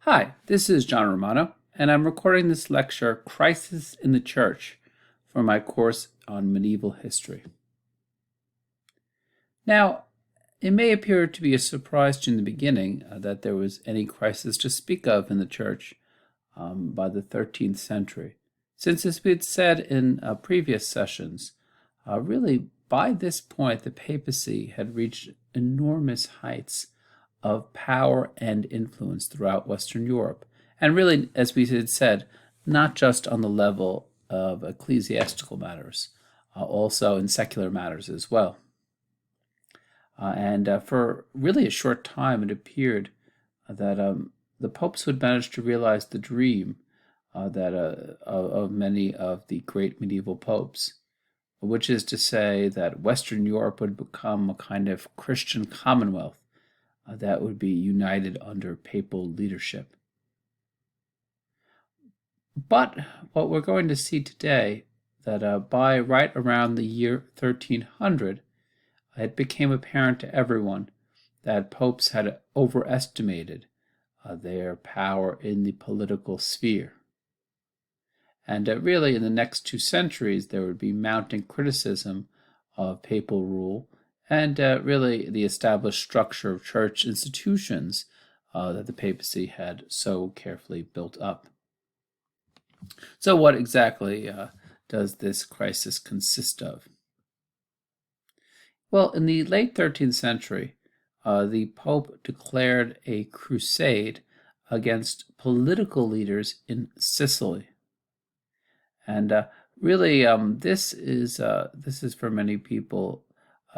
Hi, this is John Romano, and I'm recording this lecture, Crisis in the Church, for my course on medieval history. Now, it may appear to be a surprise to you in the beginning that there was any crisis to speak of in the Church by the 13th century, since as we had said in previous sessions, really by this point the papacy had reached enormous heights of power and influence throughout Western Europe. And really, as we had said, not just on the level of ecclesiastical matters, also in secular matters as well. And for really a short time, it appeared that the popes would manage to realize the dream of many of the great medieval popes, which is to say that Western Europe would become a kind of Christian commonwealth that would be united under papal leadership. But what we're going to see today, that by right around the year 1300, it became apparent to everyone that popes had overestimated their power in the political sphere. And really, in the next 2 centuries, there would be mounting criticism of papal rule and really the established structure of church institutions that the papacy had so carefully built up. So what exactly does this crisis consist of? Well, in the late 13th century, the Pope declared a crusade against political leaders in Sicily. And really, this is for many people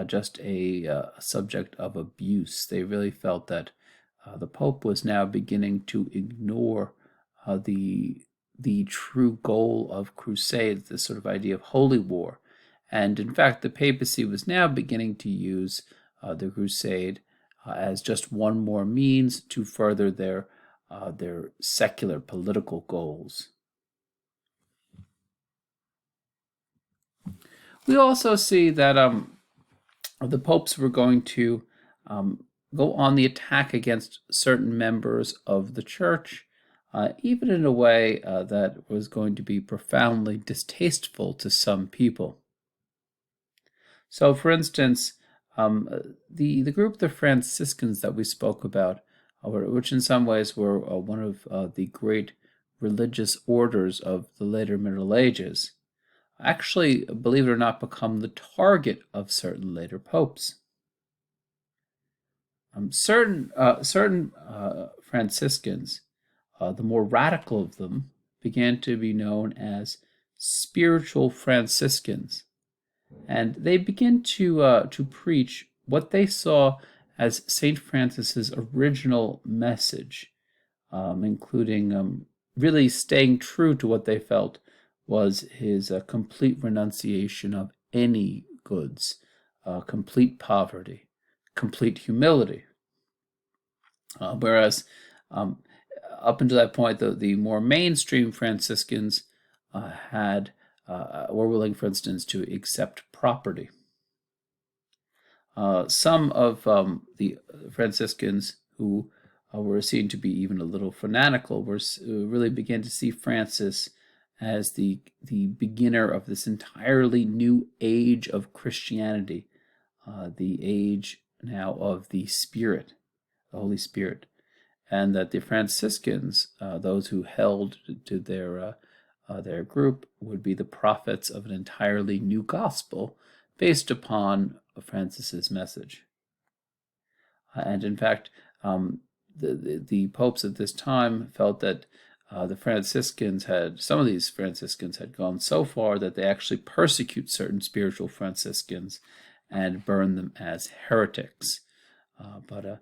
just a subject of abuse. They really felt that the Pope was now beginning to ignore the true goal of crusades, this sort of idea of holy war. And in fact, the papacy was now beginning to use the crusade as just one more means to further their secular political goals. We also see that the popes were going to go on the attack against certain members of the church, even in a way that was going to be profoundly distasteful to some people. So, for instance, the group of the Franciscans that we spoke about, which in some ways were one of the great religious orders of the later Middle Ages, actually, believe it or not, become the target of certain later popes. Certain Franciscans, the more radical of them, began to be known as spiritual Franciscans, and they begin to preach what they saw as Saint Francis's original message, including really staying true to what they felt was his complete renunciation of any goods, complete poverty, complete humility. Whereas up until that point, the more mainstream Franciscans were willing, for instance, to accept property. Some of the Franciscans who were seen to be even a little fanatical really began to see Francis as the beginner of this entirely new age of Christianity, the age now of the Spirit, the Holy Spirit, and that the Franciscans, those who held to their group, would be the prophets of an entirely new gospel based upon Francis's message. And in fact, the popes at this time felt that some of these Franciscans had gone so far that they actually persecute certain spiritual Franciscans and burn them as heretics. But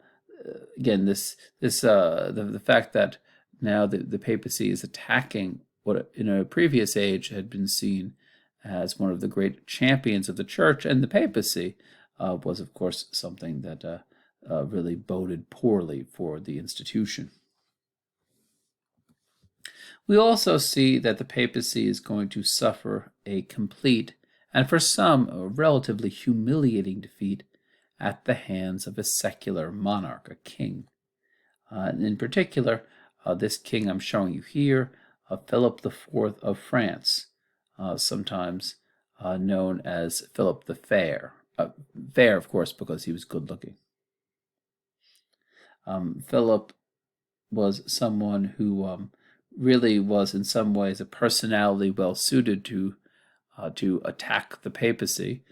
again, the fact that now the papacy is attacking what in a previous age had been seen as one of the great champions of the church and the papacy was, of course, something that really boded poorly for the institution. We also see that the papacy is going to suffer a complete, and for some, a relatively humiliating defeat at the hands of a secular monarch, a king. In particular, This king I'm showing you here, Philip IV of France, sometimes known as Philip the Fair. Fair, of course, because he was good looking. Philip was someone who really was in some ways a personality well suited to attack the papacy.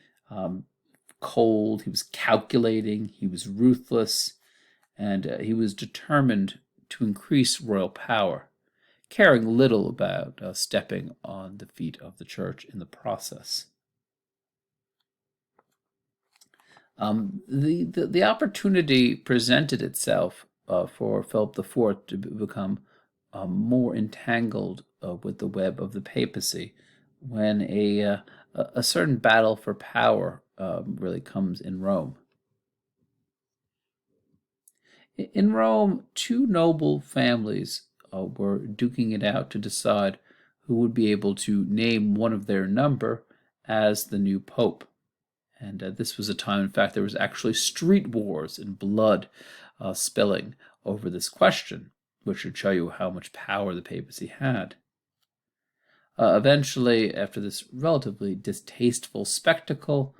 Cold, he was calculating, he was ruthless, and he was determined to increase royal power, caring little about stepping on the feet of the church in the process. The opportunity presented itself for Philip IV to become more entangled with the web of the papacy when a certain battle for power really comes in Rome. In Rome, two noble families were duking it out to decide who would be able to name one of their number as the new pope. And this was a time, in fact, there was actually street wars and blood spilling over this question, which should show you how much power the papacy had. Eventually, after this relatively distasteful spectacle,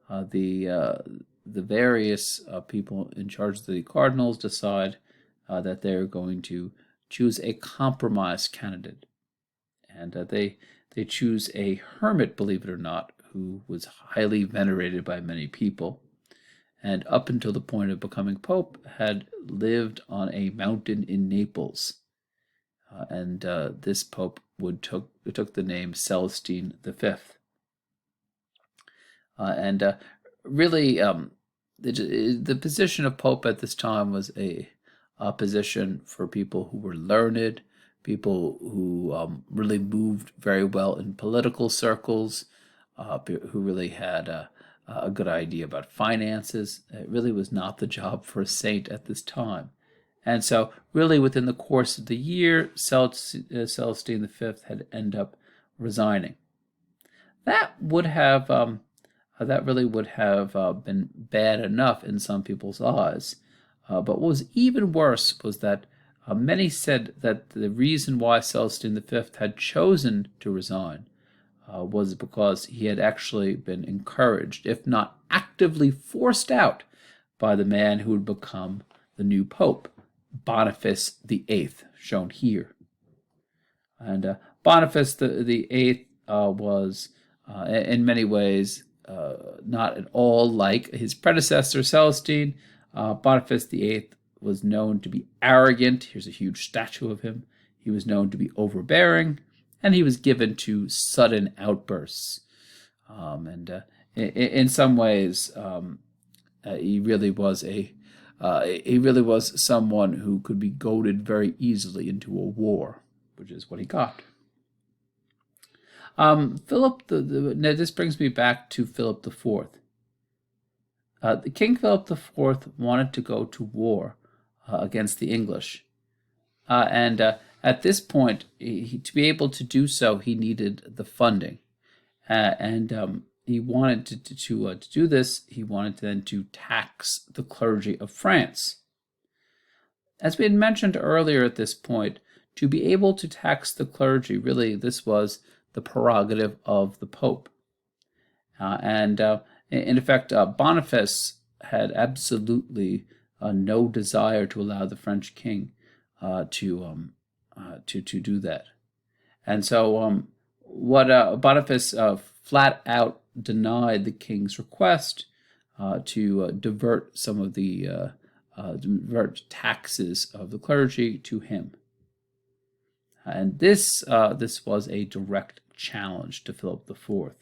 the various people in charge of the cardinals decide that they're going to choose a compromise candidate. And they choose a hermit, believe it or not, who was highly venerated by many people, and up until the point of becoming pope, had lived on a mountain in Naples. And this pope took the name Celestine V. Really, the position of pope at this time was a position for people who were learned, people who really moved very well in political circles, who really had a good idea about finances. It really was not the job for a saint at this time. And so really within the course of the year, Celestine V had ended up resigning. That would have, that really would have been bad enough in some people's eyes. But what was even worse was that many said that the reason why Celestine V had chosen to resign was because he had actually been encouraged, if not actively forced out, by the man who would become the new pope, Boniface VIII, shown here. And Boniface the VIII was, in many ways, not at all like his predecessor Celestine. Boniface VIII was known to be arrogant. Here's a huge statue of him. He was known to be overbearing, and he was given to sudden outbursts. In some ways, he really was someone who could be goaded very easily into a war, which is what he got. Philip, now this brings me back to Philip IV. The King Philip IV wanted to go to war against the English, and at this point, to be able to do so, he needed the funding, and he wanted to do this. He wanted then to tax the clergy of France. As we had mentioned earlier at this point, to be able to tax the clergy, really, this was the prerogative of the Pope. In effect, Boniface had absolutely no desire to allow the French king to do that. And so what Boniface flat out denied the king's request to divert some of the divert taxes of the clergy to him. And this was a direct challenge to Philip IV.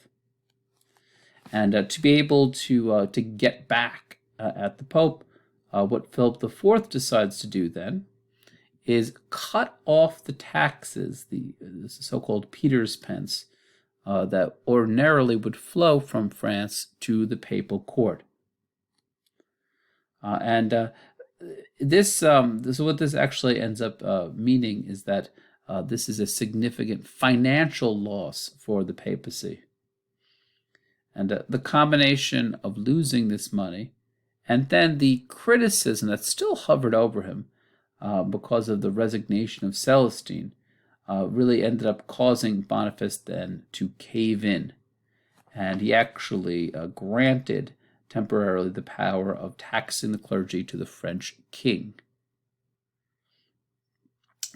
And to be able to get back at the Pope, what Philip IV decides to do then is cut off the taxes, the so-called Peter's pence, that ordinarily would flow from France to the papal court. So what this actually ends up meaning is that this is a significant financial loss for the papacy. And the combination of losing this money and then the criticism that still hovered over him because of the resignation of Celestine, really ended up causing Boniface then to cave in. And he actually granted temporarily the power of taxing the clergy to the French king.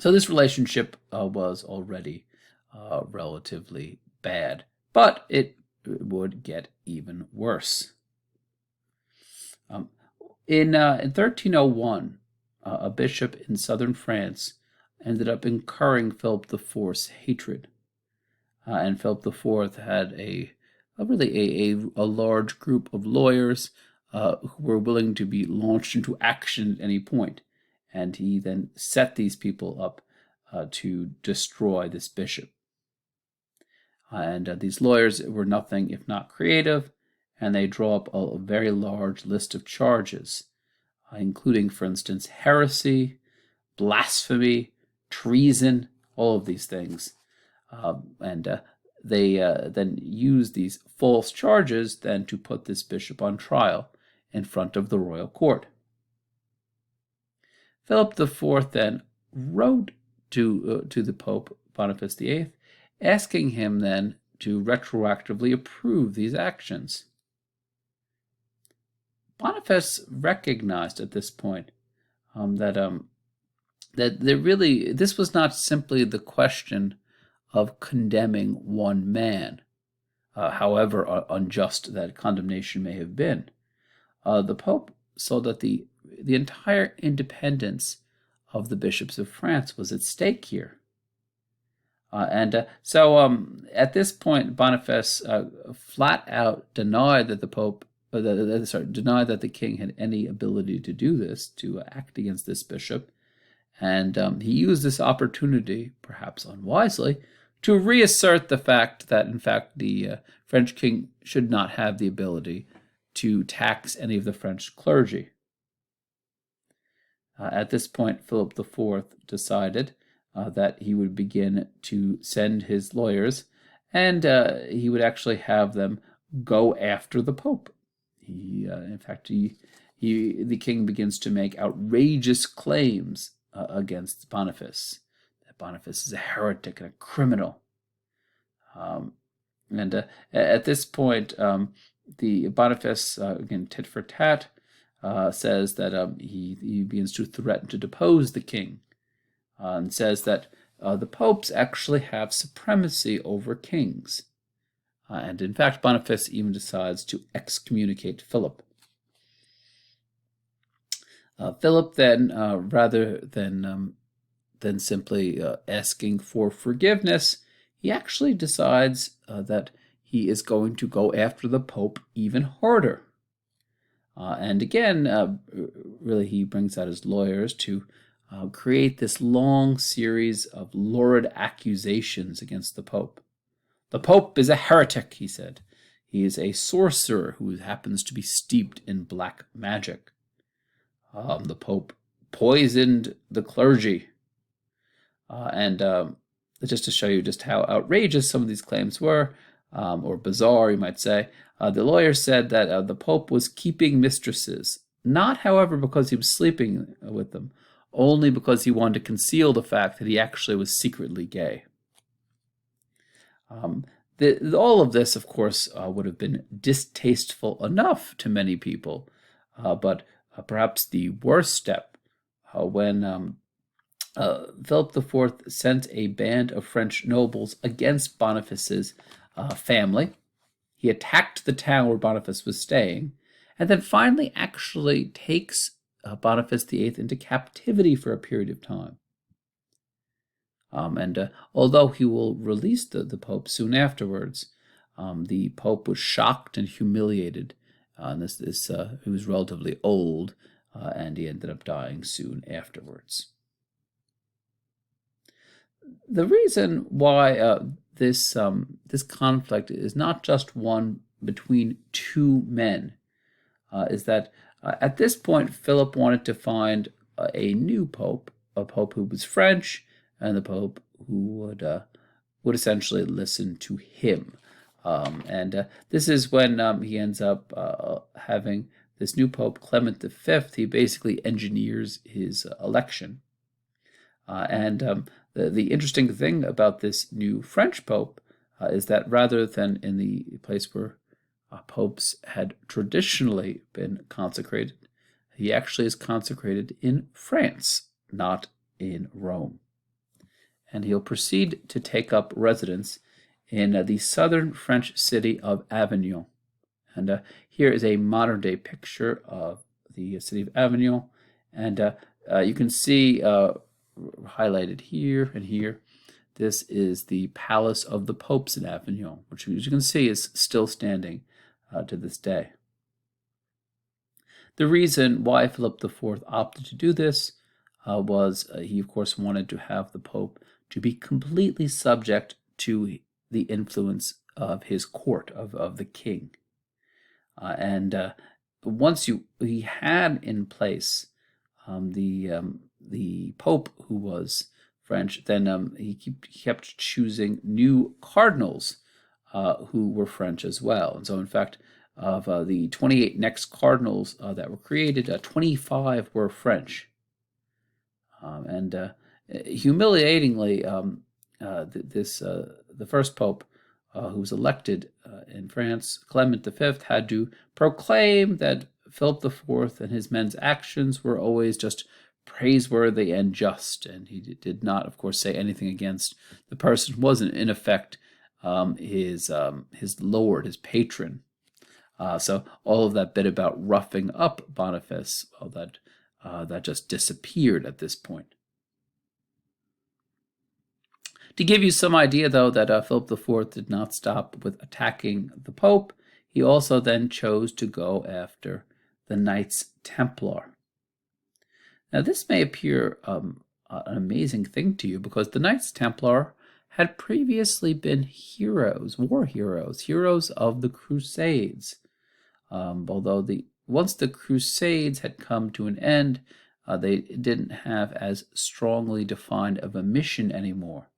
So this relationship was already relatively bad, but it would get even worse. In 1301, a bishop in southern France ended up incurring Philip IV's hatred, and Philip IV had a large group of lawyers who were willing to be launched into action at any point, and he then set these people up to destroy this bishop. And these lawyers were nothing if not creative, and they draw up a very large list of charges, including, for instance, heresy, blasphemy, treason, all of these things. They then use these false charges then to put this bishop on trial in front of the royal court. Philip IV then wrote to the Pope Boniface VIII, asking him then to retroactively approve these actions. Boniface recognized at this point that this was not simply the question of condemning one man, however unjust that condemnation may have been. The Pope saw that the entire independence of the bishops of France was at stake here. So at this point, Boniface flat out denied that the Pope, denied that the king had any ability to do this, to act against this bishop, and he used this opportunity, perhaps unwisely, to reassert the fact that, in fact, the French king should not have the ability to tax any of the French clergy. At this point, Philip IV decided that he would begin to send his lawyers, and he would actually have them go after the Pope. The king begins to make outrageous claims against Boniface. That Boniface is a heretic and a criminal. At this point, the Boniface, again, tit for tat, says that he begins to threaten to depose the king, and says that the popes actually have supremacy over kings. And in fact, Boniface even decides to excommunicate Philip. Philip then, rather than simply asking for forgiveness, he actually decides that he is going to go after the Pope even harder. And again, really, he brings out his lawyers to create this long series of lurid accusations against the Pope. The Pope is a heretic, he said. He is a sorcerer who happens to be steeped in black magic. The Pope poisoned the clergy. And just to show you just how outrageous some of these claims were, or bizarre, you might say, the lawyer said that the Pope was keeping mistresses, not, however, because he was sleeping with them, only because he wanted to conceal the fact that he actually was secretly gay. All of this, of course, would have been distasteful enough to many people, but perhaps the worst step, when Philip IV sent a band of French nobles against Boniface's family. He attacked the town where Boniface was staying, and then finally actually takes Boniface VIII into captivity for a period of time. Although he will release the Pope soon afterwards, the Pope was shocked and humiliated. He was relatively old, and he ended up dying soon afterwards. The reason why this conflict is not just one between two men is that at this point Philip wanted to find a new pope, a pope who was French, and the pope who would essentially listen to him. This is when he ends up having this new pope, Clement V. He basically engineers his election. The interesting thing about this new French Pope is that rather than in the place where popes had traditionally been consecrated, he actually is consecrated in France, not in Rome. And he'll proceed to take up residence in the southern French city of Avignon. And here is a modern-day picture of the city of Avignon. And you can see highlighted here and here, this is the Palace of the Popes in Avignon, which, as you can see, is still standing to this day. The reason why Philip IV opted to do this was he, of course, wanted to have the Pope to be completely subject to the influence of his court, of the king. Once he had in place the Pope who was French, then he kept choosing new cardinals who were French as well. And so, in fact, of the 28 next cardinals that were created, 25 were French. Humiliatingly, the first Pope who was elected in France, Clement V, had to proclaim that Philip IV and his men's actions were always just praiseworthy and just, and he did not, of course, say anything against the person who was, in effect, his lord, his patron. So all of that bit about roughing up Boniface, well, that just disappeared at this point. To give you some idea, though, that Philip IV did not stop with attacking the Pope, he also then chose to go after the Knights Templar. Now, this may appear an amazing thing to you, because the Knights Templar had previously been heroes, war heroes of the Crusades. Although once the Crusades had come to an end, they didn't have as strongly defined of a mission anymore.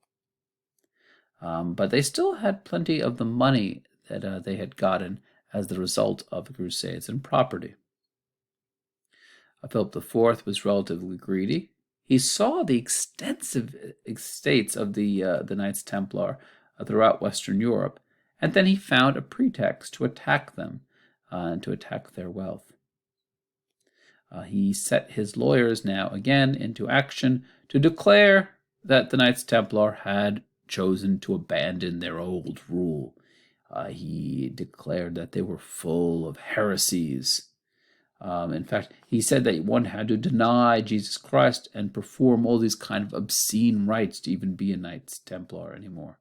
But they still had plenty of the money that they had gotten as the result of the Crusades and property. Philip IV was relatively greedy. He saw the extensive estates of the Knights Templar throughout Western Europe, and then he found a pretext to attack them and to attack their wealth. He set his lawyers now again into action to declare that the Knights Templar had chosen to abandon their old rule. He declared that they were full of heresies. In fact, he said that one had to deny Jesus Christ and perform all these kind of obscene rites to even be a Knights Templar anymore.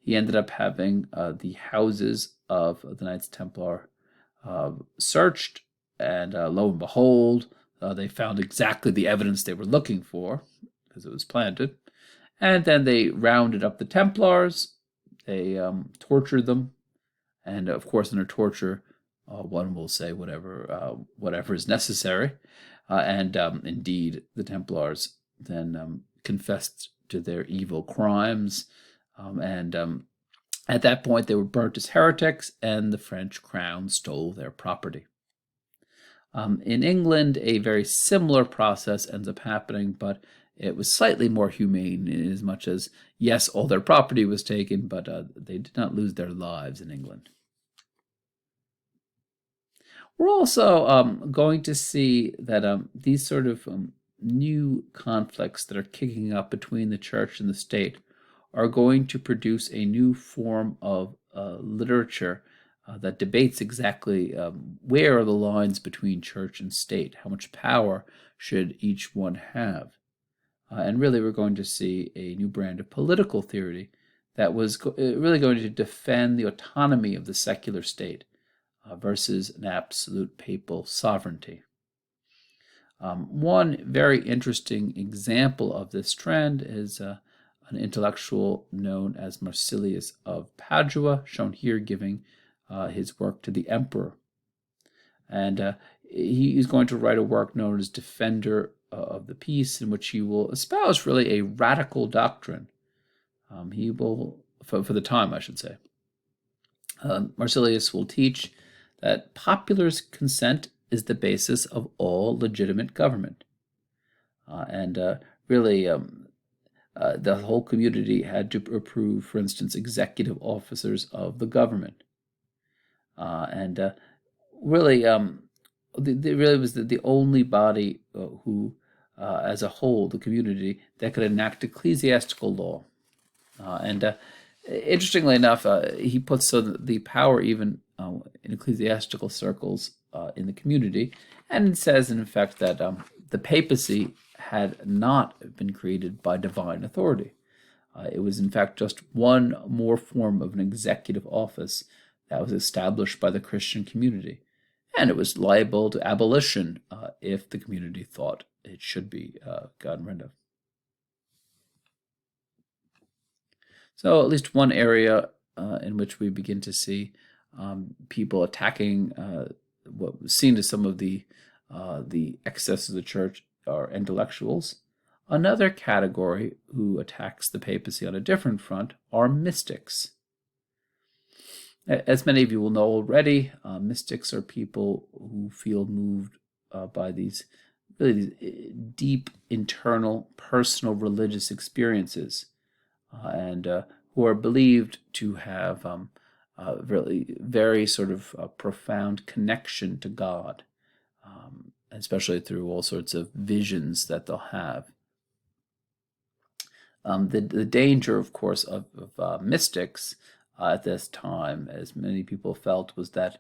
He ended up having the houses of the Knights Templar searched, and lo and behold, they found exactly the evidence they were looking for, because it was planted. And then they rounded up the Templars, they tortured them, and of course under torture, one will say whatever is necessary. Indeed, the Templars then confessed to their evil crimes. At that point, they were burnt as heretics, and the French crown stole their property. In England, a very similar process ends up happening, but it was slightly more humane, in as much as, yes, all their property was taken, but they did not lose their lives in England. We're also going to see that these sort of new conflicts that are kicking up between the church and the state are going to produce a new form of literature that debates exactly where are the lines between church and state, how much power should each one have. And really, we're going to see a new brand of political theory that was really going to defend the autonomy of the secular state versus an absolute papal sovereignty. One very interesting example of this trend is an intellectual known as Marsilius of Padua, shown here giving his work to the emperor. And he is going to write a work known as Defender of the Peace, in which he will espouse really a radical doctrine. He will, for the time, I should say, Marsilius will teach that popular consent is the basis of all legitimate government. and really the whole community had to approve, for instance, executive officers of the government. And really, really was the only body who, as a whole, the community, that could enact ecclesiastical law. And interestingly enough, he puts the power even in ecclesiastical circles in the community, and it says, in effect, that the papacy had not been created by divine authority. It was, in fact, just one more form of an executive office that was established by the Christian community, and it was liable to abolition if the community thought it should be gotten rid of. So at least one area in which we begin to see people attacking what was seen as some of the excesses of the church are intellectuals. Another category who attacks the papacy on a different front are mystics. As many of you will know already, mystics are people who feel moved by these really deep, internal, personal religious experiences, and who are believed to have really very sort of profound connection to God, especially through all sorts of visions that they'll have. The danger, of course, of mystics at this time, as many people felt, was that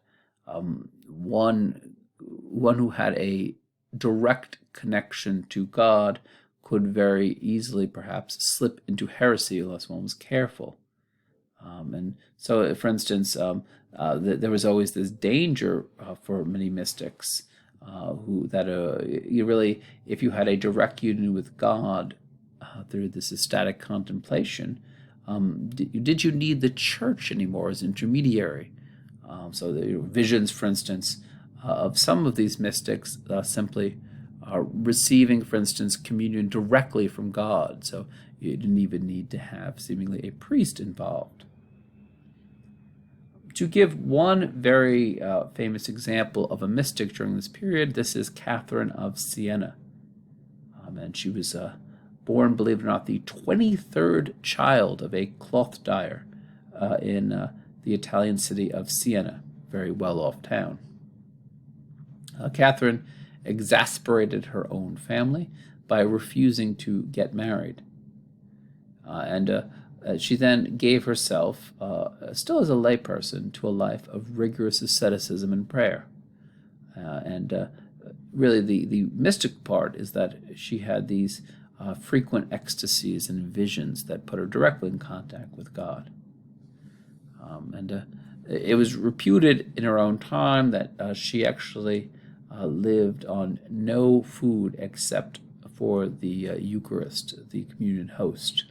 one who had a direct connection to God could very easily perhaps slip into heresy unless one was careful. And so, for instance, there was always this danger for many mystics you really, if you had a direct union with God through this ecstatic contemplation, did you need the church anymore as intermediary? So the visions, for instance, of some of these mystics simply receiving, for instance, communion directly from God. So you didn't even need to have seemingly a priest involved. To give one very famous example of a mystic during this period, this is Catherine of Siena. And she was born, believe it or not, the 23rd child of a cloth dyer in the Italian city of Siena, very well-off town. Catherine exasperated her own family by refusing to get married. And she then gave herself, still as a layperson, to a life of rigorous asceticism and prayer. And really the mystic part is that she had these frequent ecstasies and visions that put her directly in contact with God. And it was reputed in her own time that she actually lived on no food except for the Eucharist, the communion host.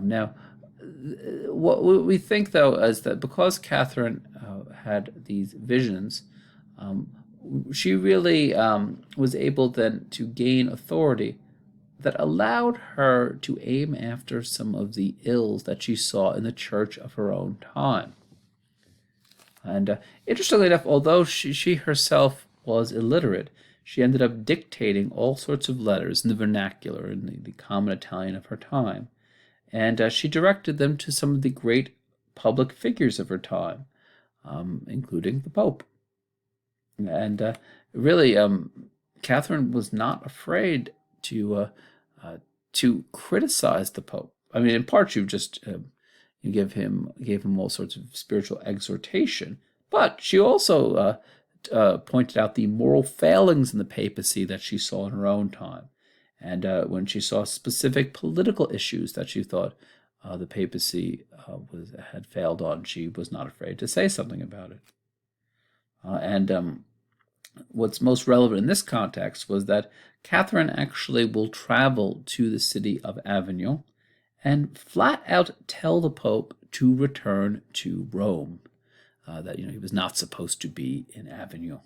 Now, what we think, though, is that because Catherine had these visions, she really was able then to gain authority that allowed her to aim after some of the ills that she saw in the church of her own time. And interestingly enough, although she herself was illiterate, she ended up dictating all sorts of letters in the vernacular, in the common Italian of her time. And she directed them to some of the great public figures of her time, including the Pope. And really, Catherine was not afraid to criticize the Pope. I mean, in part, she just gave him all sorts of spiritual exhortation, but she also pointed out the moral failings in the papacy that she saw in her own time. And when she saw specific political issues that she thought the papacy had failed on, she was not afraid to say something about it. And what's most relevant in this context was that Catherine actually will travel to the city of Avignon and flat out tell the Pope to return to Rome, that he was not supposed to be in Avignon.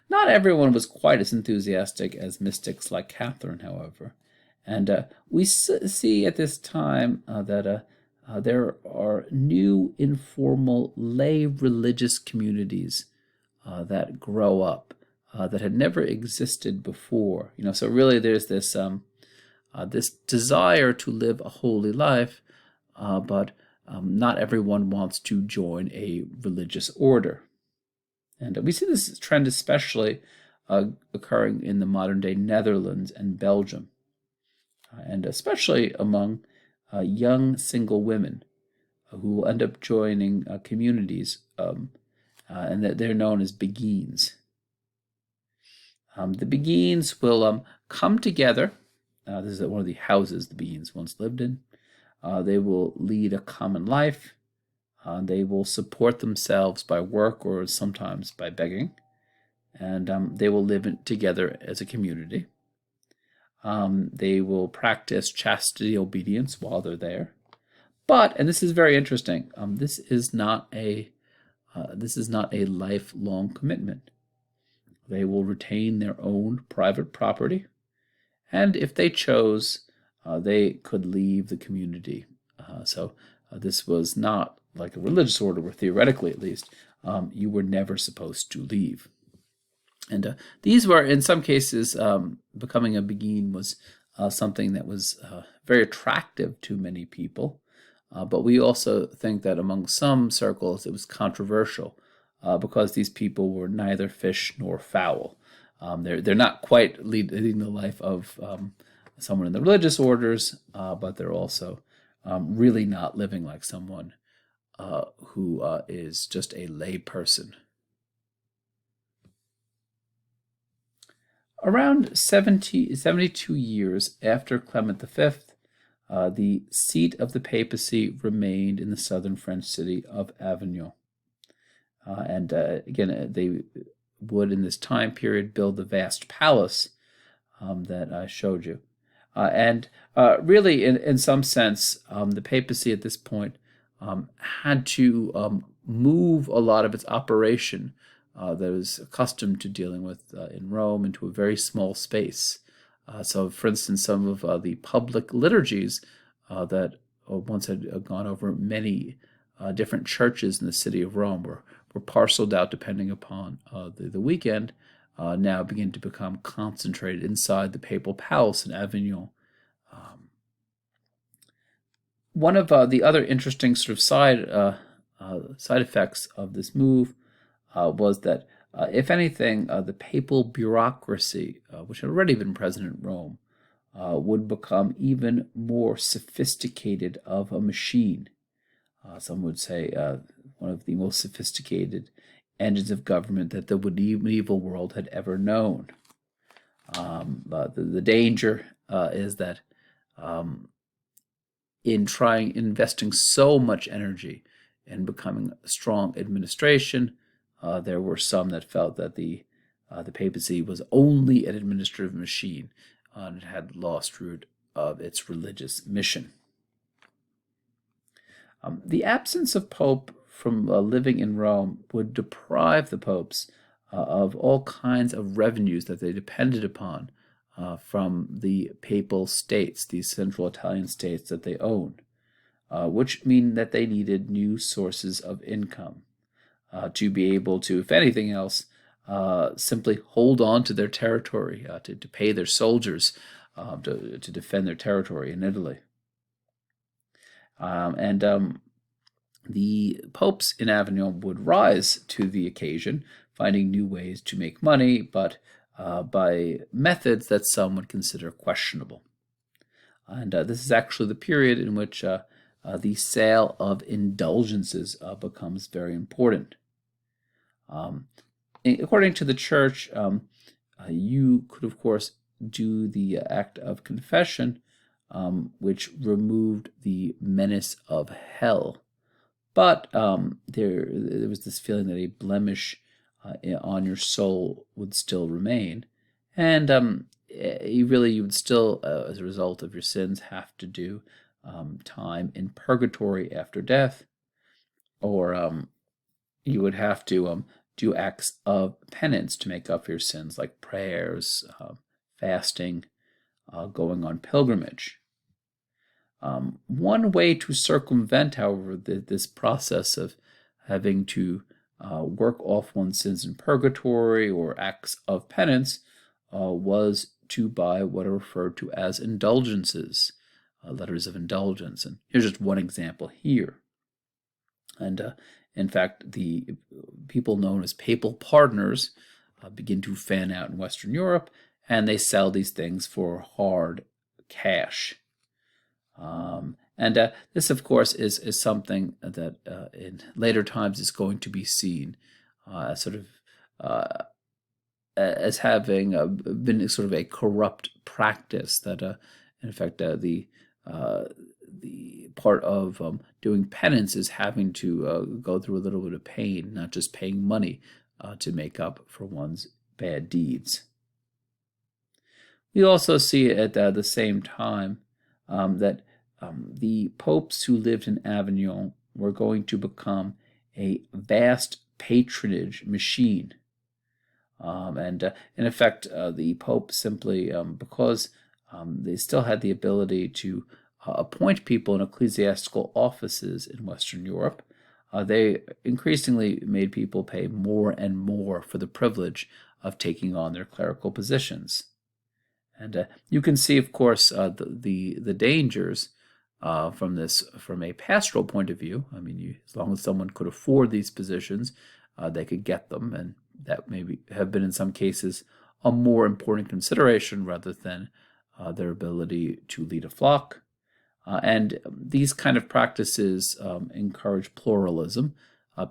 Not everyone was quite as enthusiastic as mystics like Catherine, however, and we see at this time that there are new informal lay religious communities that grow up that had never existed before. So really there's this this desire to live a holy life, but not everyone wants to join a religious order. And we see this trend especially occurring in the modern-day Netherlands and Belgium, and especially among young single women who will end up joining communities, and that they're known as beguines. The beguines will come together. This is one of the houses the beguines once lived in. They will lead a common life. They will support themselves by work or sometimes by begging. And they will live together as a community. They will practice chastity obedience while they're there. But, and this is very interesting, this is not a lifelong commitment. They will retain their own private property, and if they chose, they could leave the community. So this was not like a religious order where, theoretically at least, you were never supposed to leave. And these were, in some cases, becoming a beguine was something that was very attractive to many people. But we also think that among some circles it was controversial because these people were neither fish nor fowl. They're not quite leading the life of someone in the religious orders, but they're also really not living like someone who is just a lay person. Around 72 years after Clement V, the seat of the papacy remained in the southern French city of Avignon. And again, they would, in this time period, build the vast palace that I showed you. And really, in some sense, the papacy at this point had to move a lot of its operation that it was accustomed to dealing with in Rome into a very small space. So, for instance, some of the public liturgies that once had gone over many different churches in the city of Rome were parceled out depending upon the weekend, now begin to become concentrated inside the papal palace in Avignon. One of the other interesting sort of side effects of this move was that, if anything, the papal bureaucracy, which had already been present in Rome, would become even more sophisticated of a machine. Some would say one of the most sophisticated engines of government that the medieval world had ever known. But the danger is that in investing so much energy in becoming a strong administration, there were some that felt that the papacy was only an administrative machine and had lost root of its religious mission. The absence of Pope from living in Rome would deprive the popes of all kinds of revenues that they depended upon from the papal states, these central Italian states that they owned, which mean that they needed new sources of income to be able to, if anything else, simply hold on to their territory, to pay their soldiers to defend their territory in Italy. The popes in Avignon would rise to the occasion, finding new ways to make money, but by methods that some would consider questionable. And this is actually the period in which the sale of indulgences becomes very important. According to the church, you could, of course, do the act of confession, which removed the menace of hell. But there was this feeling that a blemish on your soul would still remain. And you would still, as a result of your sins, have to do time in purgatory after death. Or you would have to do acts of penance to make up for your sins, like prayers, fasting, going on pilgrimage. One way to circumvent, however, this process of having to work off one's sins in purgatory or acts of penance was to buy what are referred to as indulgences, letters of indulgence. And here's just one example here. And in fact, the people known as papal pardoners begin to fan out in Western Europe, and they sell these things for hard cash. And this, of course, is something that in later times is going to be seen as sort of as having been sort of a corrupt practice that, in fact, the part of doing penance is having to go through a little bit of pain, not just paying money to make up for one's bad deeds. We also see at the same time that the popes who lived in Avignon were going to become a vast patronage machine. And in effect, the Pope simply, because they still had the ability to appoint people in ecclesiastical offices in Western Europe, they increasingly made people pay more and more for the privilege of taking on their clerical positions. And you can see, of course, the dangers from this from a pastoral point of view. I mean, as long as someone could afford these positions, they could get them, and that maybe have been in some cases a more important consideration rather than their ability to lead a flock. And these kind of practices encourage pluralism,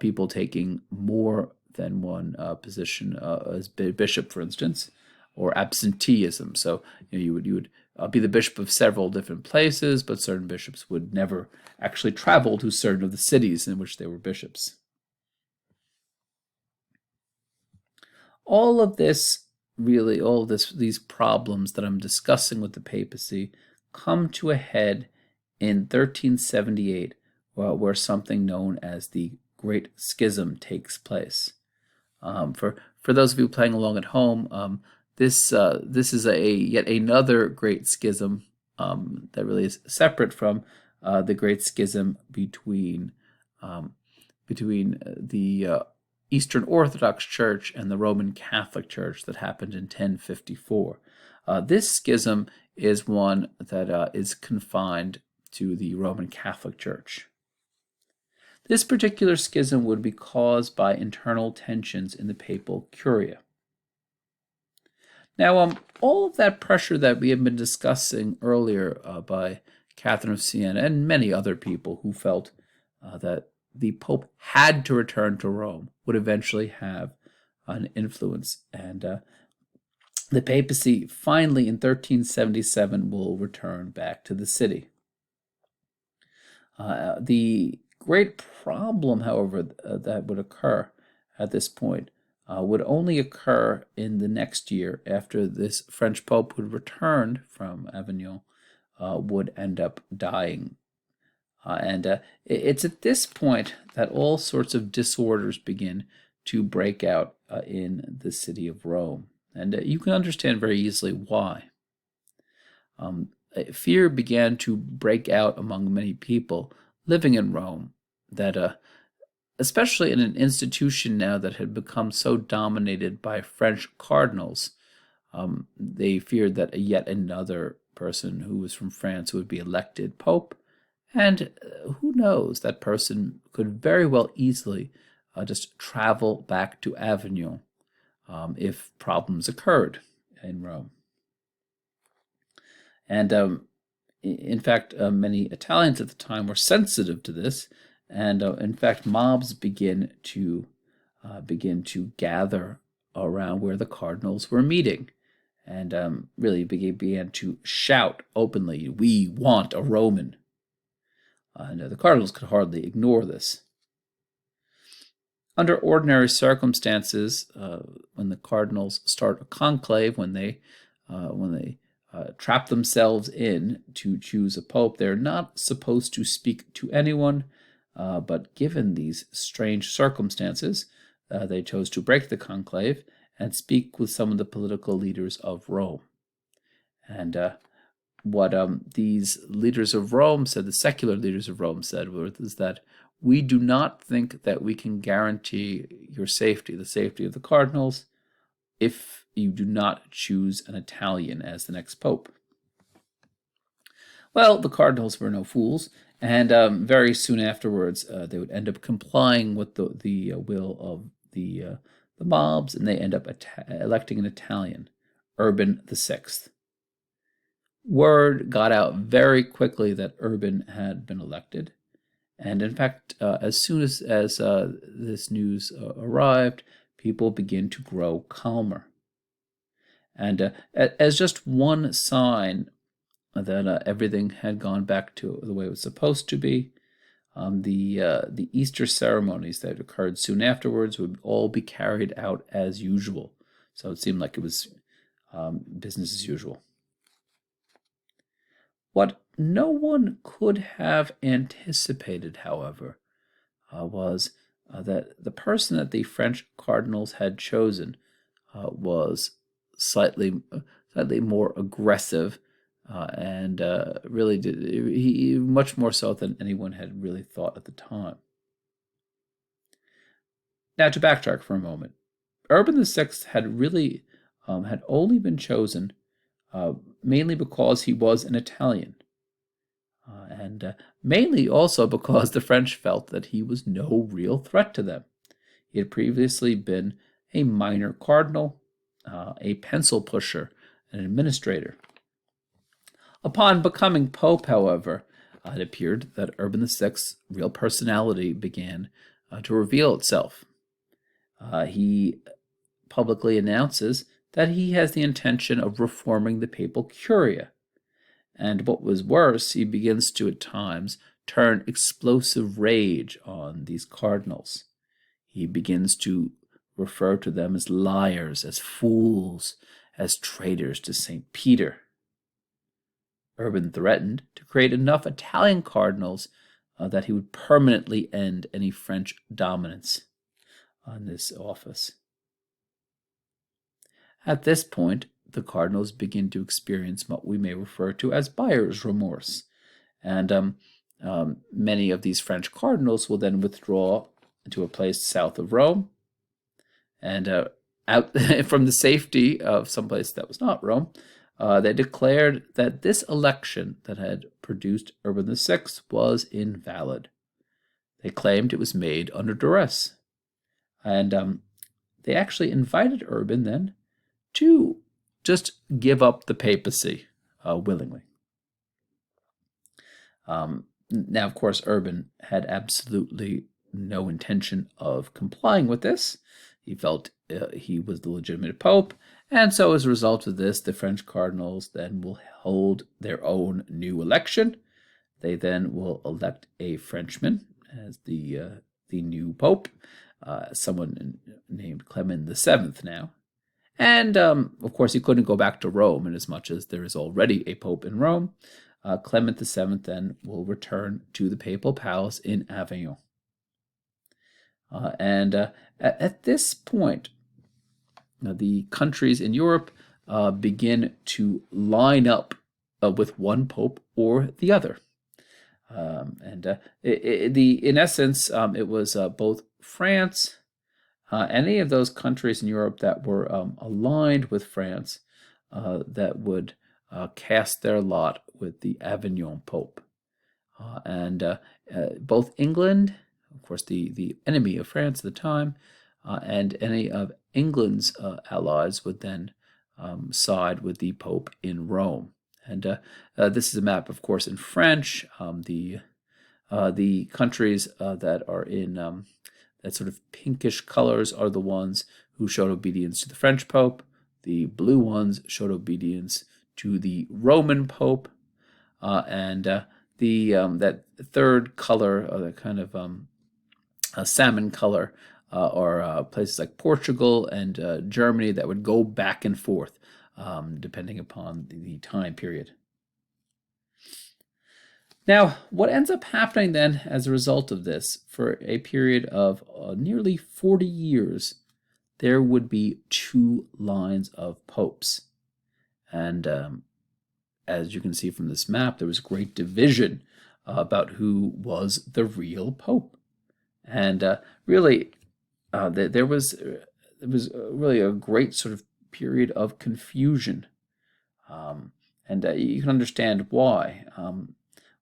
people taking more than one position as bishop, for instance, or absenteeism. So you would be the bishop of several different places, but certain bishops would never actually travel to certain of the cities in which they were bishops. All of this, really, these problems that I'm discussing with the papacy come to a head in 1378, where something known as the Great Schism takes place. For those of you playing along at home, this is yet another Great Schism that really is separate from the Great Schism between the Eastern Orthodox Church and the Roman Catholic Church that happened in 1054. This schism is one that is confined to the Roman Catholic Church. This particular schism would be caused by internal tensions in the papal curia. Now, all of that pressure that we have been discussing earlier by Catherine of Siena and many other people who felt that the Pope had to return to Rome would eventually have an influence. And the papacy finally in 1377 will return back to the city. The great problem, however, that would occur at this point would only occur in the next year after this French Pope who returned from Avignon would end up dying. And it's at this point that all sorts of disorders begin to break out in the city of Rome. And you can understand very easily why. Fear began to break out among many people living in Rome that, especially in an institution now that had become so dominated by French cardinals, they feared that yet another person who was from France would be elected Pope. And who knows, that person could very well easily just travel back to Avignon if problems occurred in Rome. And in fact, many Italians at the time were sensitive to this, and in fact, mobs begin to gather around where the cardinals were meeting, and really began to shout openly, "We want a Roman." And the cardinals could hardly ignore this. Under ordinary circumstances, when the cardinals start a conclave, when they trap themselves in to choose a pope, they're not supposed to speak to anyone. But given these strange circumstances, they chose to break the conclave and speak with some of the political leaders of Rome. And what these leaders of Rome said, the secular leaders of Rome said, was that we do not think that we can guarantee your safety, the safety of the cardinals, if you do not choose an Italian as the next pope. Well, the cardinals were no fools, and very soon afterwards, they would end up complying with the will of the mobs, and they end up electing an Italian, Urban VI. Word got out very quickly that Urban had been elected, and in fact, as soon as this news arrived, people began to grow calmer. And as just one sign that everything had gone back to the way it was supposed to be, the Easter ceremonies that occurred soon afterwards would all be carried out as usual. So it seemed like it was business as usual. What no one could have anticipated, however, was that the person that the French cardinals had chosen was slightly more aggressive, and really he much more so than anyone had really thought at the time. Now, to backtrack for a moment, Urban VI had really had only been chosen mainly because he was an Italian, and mainly also because the French felt that he was no real threat to them. He had previously been a minor cardinal, a pencil pusher, an administrator. Upon becoming pope, however, it appeared that Urban VI's real personality began to reveal itself. He publicly announces that he has the intention of reforming the papal curia. And what was worse, he begins to at times turn explosive rage on these cardinals. He begins to refer to them as liars, as fools, as traitors to St. Peter. Urban threatened to create enough Italian cardinals that he would permanently end any French dominance on this office. At this point, the cardinals begin to experience what we may refer to as buyer's remorse, and many of these French cardinals will then withdraw to a place south of Rome, and out from the safety of some place that was not Rome, they declared that this election that had produced Urban VI was invalid. They claimed it was made under duress, and they actually invited Urban then to just give up the papacy willingly. Now, of course, Urban had absolutely no intention of complying with this. He felt he was the legitimate pope, and so as a result of this, the French cardinals then will hold their own new election. They then will elect a Frenchman as the new pope, someone named Clement VII now. And, of course, he couldn't go back to Rome, inasmuch as there is already a pope in Rome. Clement VII then will return to the papal palace in Avignon. At this point, the countries in Europe begin to line up with one pope or the other. In essence, it was both France, any of those countries in Europe that were aligned with France that would cast their lot with the Avignon Pope. Both England, of course, the enemy of France at the time, and any of England's allies would then side with the Pope in Rome. And this is a map, of course, in French. The countries that are in that sort of pinkish colors are the ones who showed obedience to the French Pope. The blue ones showed obedience to the Roman Pope, and that third color, or the kind of salmon color, are places like Portugal and Germany that would go back and forth depending upon the time period. Now, what ends up happening then as a result of this, for a period of nearly 40 years, there would be two lines of popes. And as you can see from this map, there was great division about who was the real pope. And really, there was really a great sort of period of confusion, and you can understand why.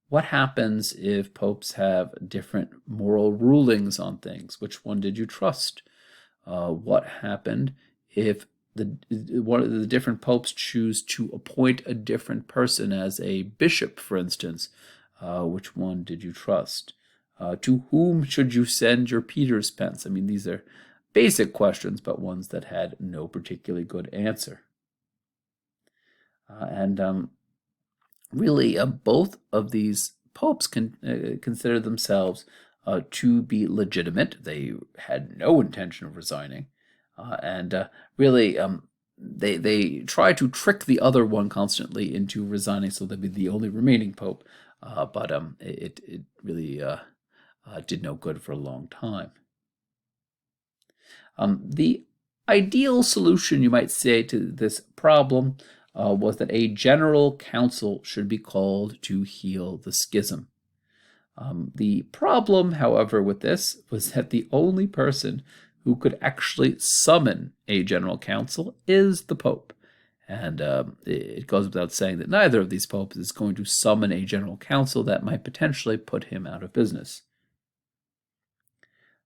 What happens if popes have different moral rulings on things? Which one did you trust? What happened if one of the different popes choose to appoint a different person as a bishop, for instance? Which one did you trust? To whom should you send your Peter's pence? I mean, these are basic questions, but ones that had no particularly good answer. And really, both of these popes consider themselves to be legitimate. They had no intention of resigning, and really, they try to trick the other one constantly into resigning, so they'd be the only remaining pope. But it really did no good for a long time. The ideal solution, you might say, to this problem was that a general council should be called to heal the schism. The problem, however, with this was that the only person who could actually summon a general council is the Pope. And it goes without saying that neither of these popes is going to summon a general council that might potentially put him out of business.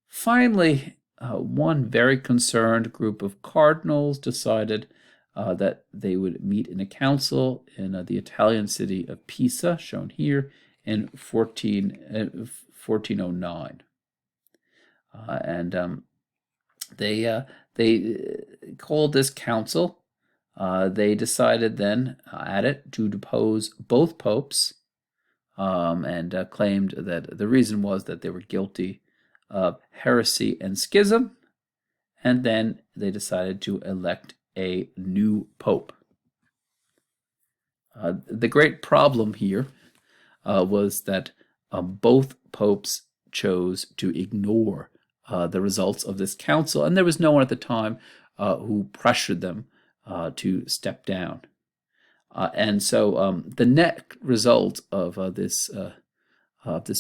Finally, one very concerned group of cardinals decided that they would meet in a council in the Italian city of Pisa, shown here, in 1409. And they called this council. They decided then at it to depose both popes, and claimed that the reason was that they were guilty of heresy and schism, and then they decided to elect a new pope. The great problem here was that both popes chose to ignore the results of this council, and there was no one at the time who pressured them to step down. And so the net result of this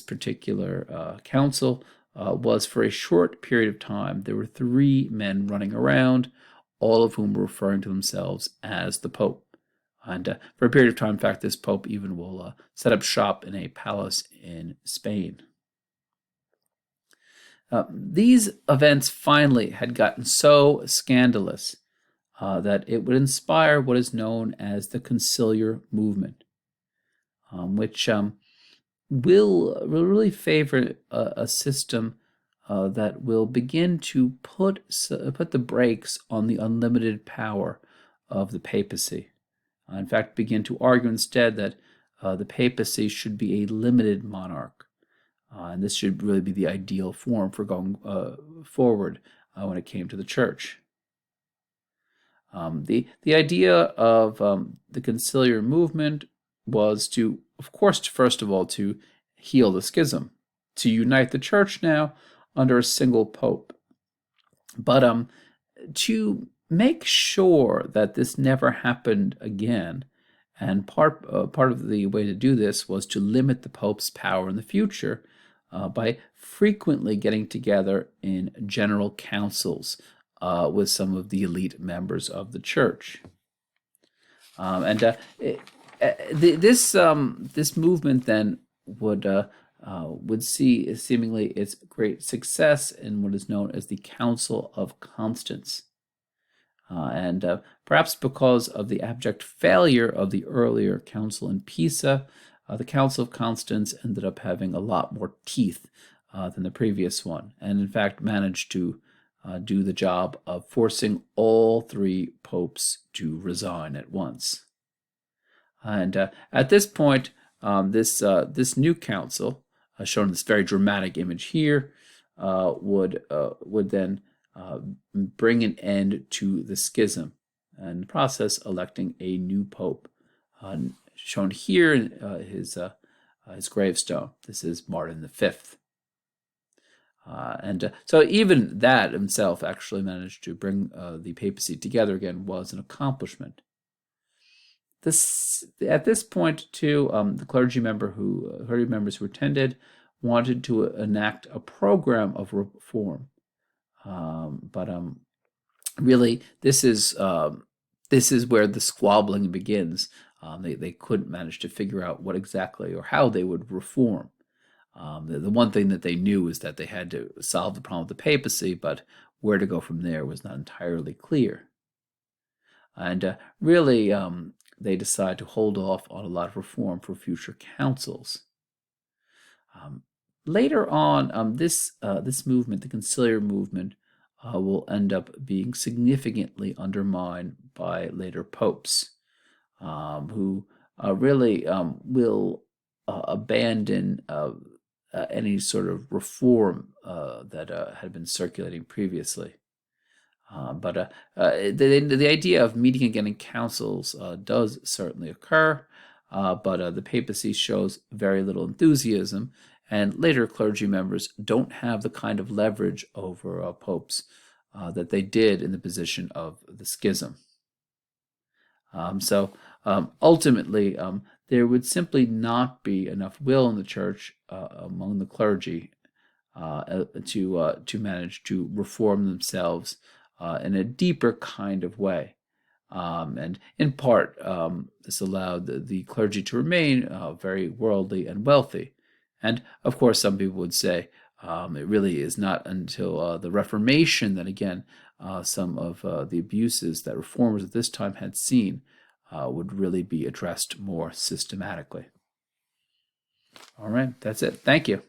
particular council was, for a short period of time, there were 3 men running around, all of whom were referring to themselves as the Pope. And for a period of time, in fact, this Pope even will set up shop in a palace in Spain. These events finally had gotten so scandalous that it would inspire what is known as the conciliar movement, which will really favor a system that will begin to put the brakes on the unlimited power of the papacy. In fact, begin to argue instead that the papacy should be a limited monarch. And this should really be the ideal form for going forward when it came to the church. The idea of the conciliar movement was to, of course, first of all, to heal the schism, to unite the church now under a single pope. But to make sure that this never happened again, and part of the way to do this was to limit the pope's power in the future by frequently getting together in general councils with some of the elite members of the church. This movement then would see seemingly its great success in what is known as the Council of Constance. And perhaps because of the abject failure of the earlier council in Pisa, the Council of Constance ended up having a lot more teeth than the previous one, and in fact managed to do the job of forcing all 3 popes to resign at once. And at this point, this new council, shown in this very dramatic image here, would then bring an end to the schism, and in the process electing a new pope. Shown here in his gravestone. This is Martin V. So even that himself actually managed to bring the papacy together again was an accomplishment. At this point, too, the clergy members who attended wanted to enact a program of reform. But really, this is where the squabbling begins. They couldn't manage to figure out what exactly or how they would reform. The one thing that they knew is that they had to solve the problem of the papacy, but where to go from there was not entirely clear. And really, they decided to hold off on a lot of reform for future councils. Later on, this movement, the conciliar movement, will end up being significantly undermined by later popes, who really will abandon any sort of reform that had been circulating previously. But the idea of meeting again in councils does certainly occur, but the papacy shows very little enthusiasm, and later clergy members don't have the kind of leverage over popes that they did in the position of the schism. So ultimately, there would simply not be enough will in the church among the clergy to manage to reform themselves in a deeper kind of way. And in part, this allowed the clergy to remain very worldly and wealthy. And of course, some people would say it really is not until the Reformation that, again, some of the abuses that reformers at this time had seen would really be addressed more systematically. All right, that's it. Thank you.